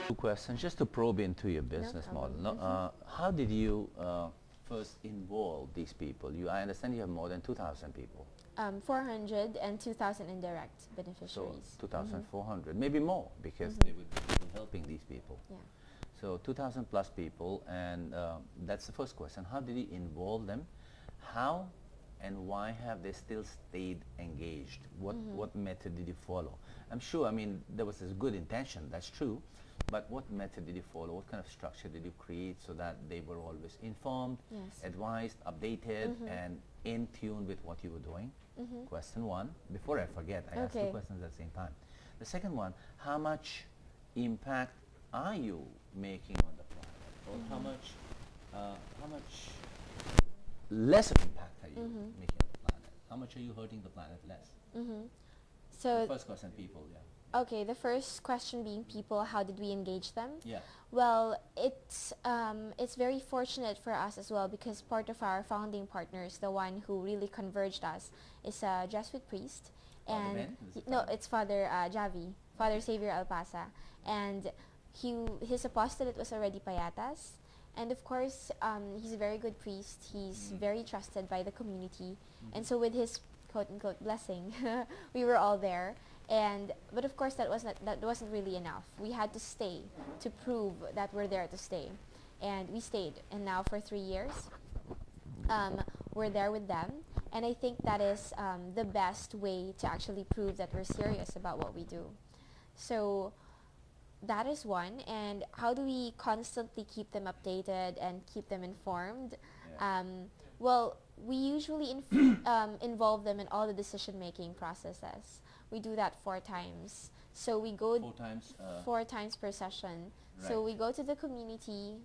Two questions just to probe into your business model. No, how did you first involve these people? I understand you have more than 2,000 people. 400 and 2,000 indirect beneficiaries. So 2,400, maybe more, because they would be people helping these people. Yeah. So 2,000 plus people, and that's the first question. How did you involve them? How and why have they still stayed engaged? What method did you follow? I'm sure, I mean, there was this good intention, that's true, but what method did you follow? What kind of structure did you create so that they were always informed, advised, updated, and in tune with what you were doing? Question one. Before I forget, I asked two questions at the same time. The second one, how much impact are you making on the planet? Or how much less of impact are you making on the planet? How much are you hurting the planet less? So the first question, people, Okay, the first question being people, how did we engage them? Yeah. Well, it's very fortunate for us as well, because part of our founding partners, the one who really converged us, is a Jesuit priest. And no, it's Father Javi, Father Xavier Alpasa. And his apostolate was already Payatas. And of course, he's a very good priest. He's very trusted by the community. And so with his quote-unquote blessing, we were all there. But of course, that wasn't really enough. We had to stay to prove that we're there to stay. And we stayed. And now for 3 years, we're there with them. And I think that is the best way to actually prove that we're serious about what we do. So that is one. And how do we constantly keep them updated and keep them informed? Well, we usually involve them in all the decision-making processes. We do that 4 times. So we go 4 times per session. Right. So we go to the community,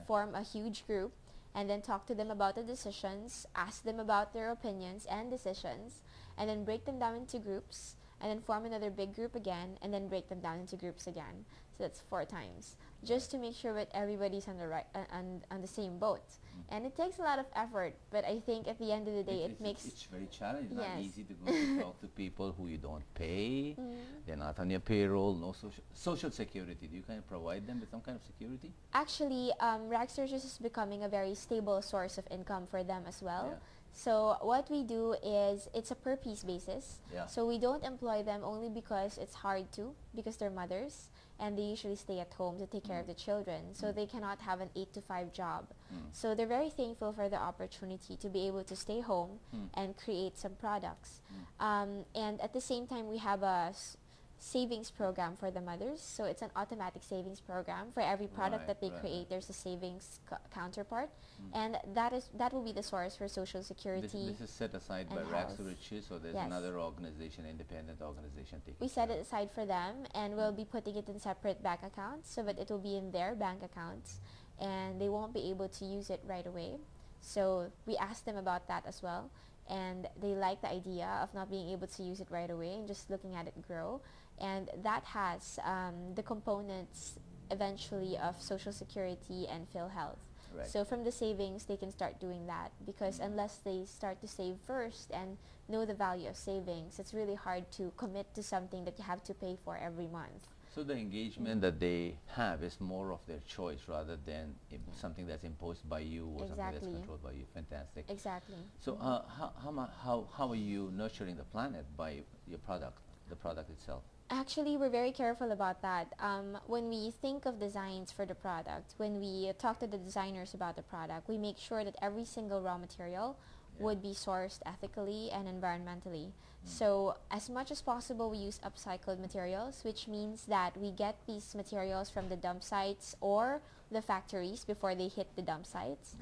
form a huge group, and then talk to them about the decisions, ask them about their opinions and decisions, and then break them down into groups, and then form another big group again, and then break them down into groups again. So that's 4 times, just to make sure that everybody's on the same boat. And it takes a lot of effort, but I think at the end of the day, it's very challenging. It's not easy to go to talk to people who you don't pay. They're not on your payroll. No social security. Do you kind of provide them with some kind of security? Actually, Rags2Riches is becoming a very stable source of income for them as well. So what we do is, it's a per piece basis. So we don't employ them only because it's hard to, because they're mothers and they usually stay at home to take care of the children. So they cannot have an 8 to 5 job. So they're very thankful for the opportunity to be able to stay home and create some products. And at the same time, we have a savings program for the mothers. So it's an automatic savings program. For every product that they create, there's a savings counterpart. And that will be the source for Social Security. This is set aside by Rags2Riches, or there's another organization, independent organization taking We set it aside for them, and we'll be putting it in separate bank accounts so that it will be in their bank accounts, and they won't be able to use it right away. So we asked them about that as well, and they like the idea of not being able to use it right away and just looking at it grow. And that has the components eventually of Social Security and PhilHealth. So from the savings, they can start doing that, because unless they start to save first and know the value of savings, it's really hard to commit to something that you have to pay for every month. So the engagement that they have is more of their choice rather than something that's imposed by you or something that's controlled by you. Fantastic. Exactly. So how are you nurturing the planet by your product, the product itself? Actually, we're very careful about that. When we think of designs for the product, when we talk to the designers about the product, we make sure that every single raw material would be sourced ethically and environmentally. So as much as possible, we use upcycled materials, which means that we get these materials from the dump sites or the factories before they hit the dump sites.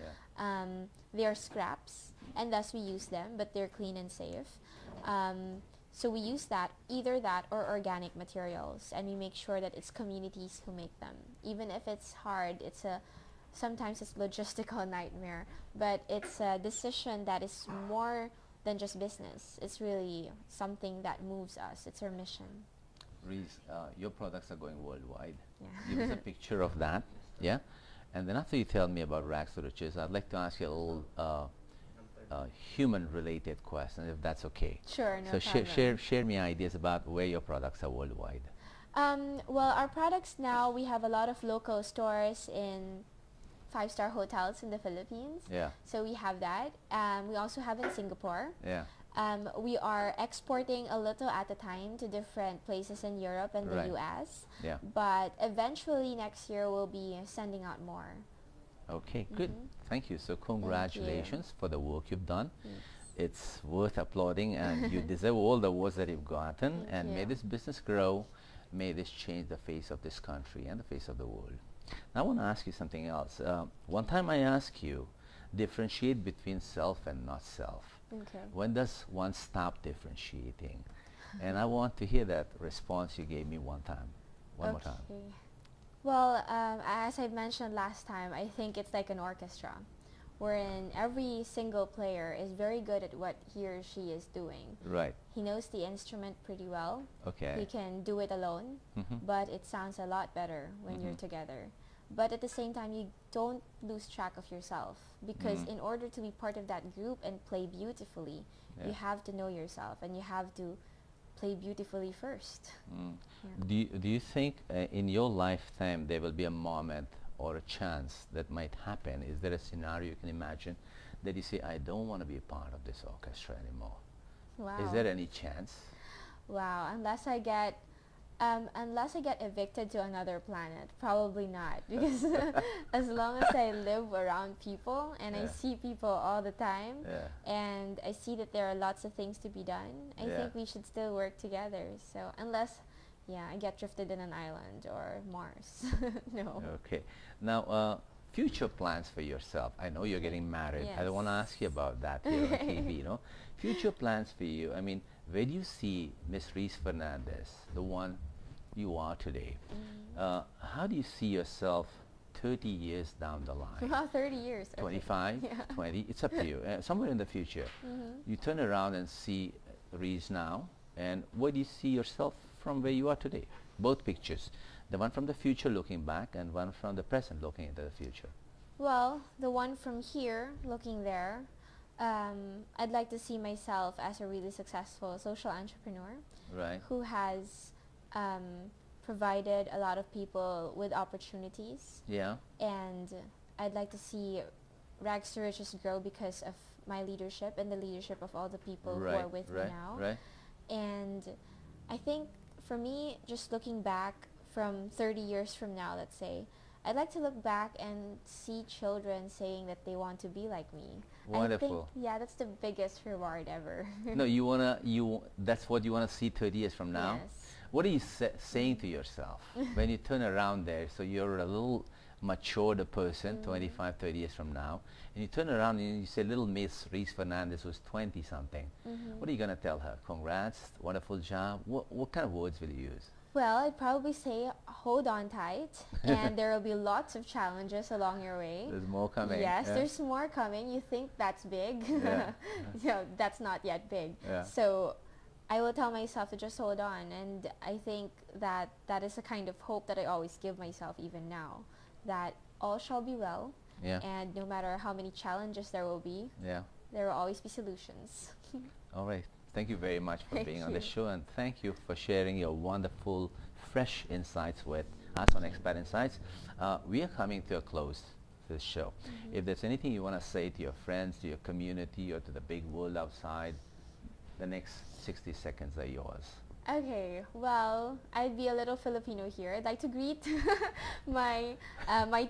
They are scraps, and thus we use them, but they're clean and safe. So we use either that or organic materials, and we make sure that it's communities who make them. Even if it's hard, sometimes it's logistical nightmare, but it's a decision that is more than just business. It's really something that moves us. It's our mission. Reese, your products are going worldwide. Give us a picture of that. And then after you tell me about Rags2Riches, I'd like to ask you a little human-related question, if that's okay. Sure, no so problem. share me ideas about where your products are worldwide. Well, our products now, we have a lot of local stores in five-star hotels in the Philippines. Yeah. So we have that. We also have in Singapore. Yeah. We are exporting a little at a time to different places in Europe and the US. Yeah. But eventually next year we'll be sending out more. Okay, good. Thank you. So congratulations for the work you've done. It's worth applauding, and you deserve all the awards that you've gotten. And may this business grow. May this change the face of this country and the face of the world. Now I want to ask you something else. One time I asked you, differentiate between self and not self. Okay. When does one stop differentiating? And I want to hear that response you gave me one time. One more time. Well, as I mentioned last time, I think it's like an orchestra, wherein every single player is very good at what he or she is doing. Right. He knows the instrument pretty well. Okay. He can do it alone, but it sounds a lot better when you're together. But at the same time, you don't lose track of yourself, because in order to be part of that group and play beautifully, you have to know yourself, and you have to play beautifully first. Do you think in your lifetime there will be a moment or a chance that might happen? Is there a scenario you can imagine that you say, I don't want to be a part of this orchestra anymore? Wow. Is there any chance? Wow, unless I get evicted to another planet, probably not, because as long as I live around people and I see people all the time and I see that there are lots of things to be done, I think we should still work together. So unless I get drifted in an island or Mars. No. Okay. Now, future plans for yourself. I know you're getting married. I don't want to ask you about that here on TV, you know. Future plans for you. I mean, where do you see Miss Reese Fernandes, the one you are today? How do you see yourself 30 years down the line? Well, 30 years. 25, 20, it's up to you. Somewhere in the future, you turn around and see Reese now, and where do you see yourself from where you are today? Both pictures. The one from the future looking back, and one from the present looking into the future. Well, the one from here looking there, I'd like to see myself as a really successful social entrepreneur, who has provided a lot of people with opportunities. Yeah. And I'd like to see Rags to Riches grow because of my leadership and the leadership of all the people who are with me now. And I think for me, just looking back from 30 years from now, let's say, I'd like to look back and see children saying that they want to be like me. Wonderful. I think, that's the biggest reward ever. No, that's what you want to see 30 years from now? Yes. What are you saying to yourself when you turn around there? So you're a little matured person, 25, 30 years from now, and you turn around and you say, little Miss Reese Fernandes was 20-something. What are you going to tell her? Congrats, wonderful job. What kind of words will you use? Well, I'd probably say hold on tight, and there will be lots of challenges along your way. There's more coming. Yes, there's more coming. You think that's big. That's not yet big. So I will tell myself to just hold on, and I think that that is a kind of hope that I always give myself even now, that all shall be well, and no matter how many challenges there will be, there will always be solutions. All right. Thank you very much for being on the show, and thank you for sharing your wonderful, fresh insights with us on Expat Insights. We are coming to a close to the show. If there's anything you want to say to your friends, to your community, or to the big world outside, the next 60 seconds are yours. Okay, well, I'd be a little Filipino here. I'd like to greet my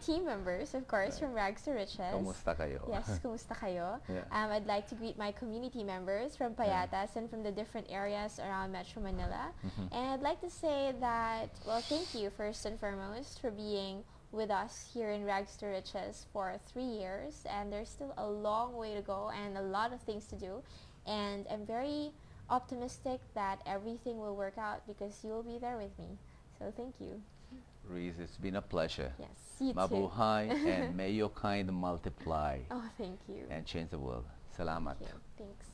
team members, of course, from Rags to Riches. Kumusta kayo? Yes, kumusta kayo? I'd like to greet my community members from Payatas and from the different areas around Metro Manila. And I'd like to say that, well, thank you first and foremost for being with us here in Rags to Riches for 3 years. And there's still a long way to go and a lot of things to do. And I'm very optimistic that everything will work out because you will be there with me. So thank you. Reese, it's been a pleasure. Yes, you too. Mabuhay and may your kind multiply. Oh, thank you. And change the world. Salamat. Thank you. Thanks.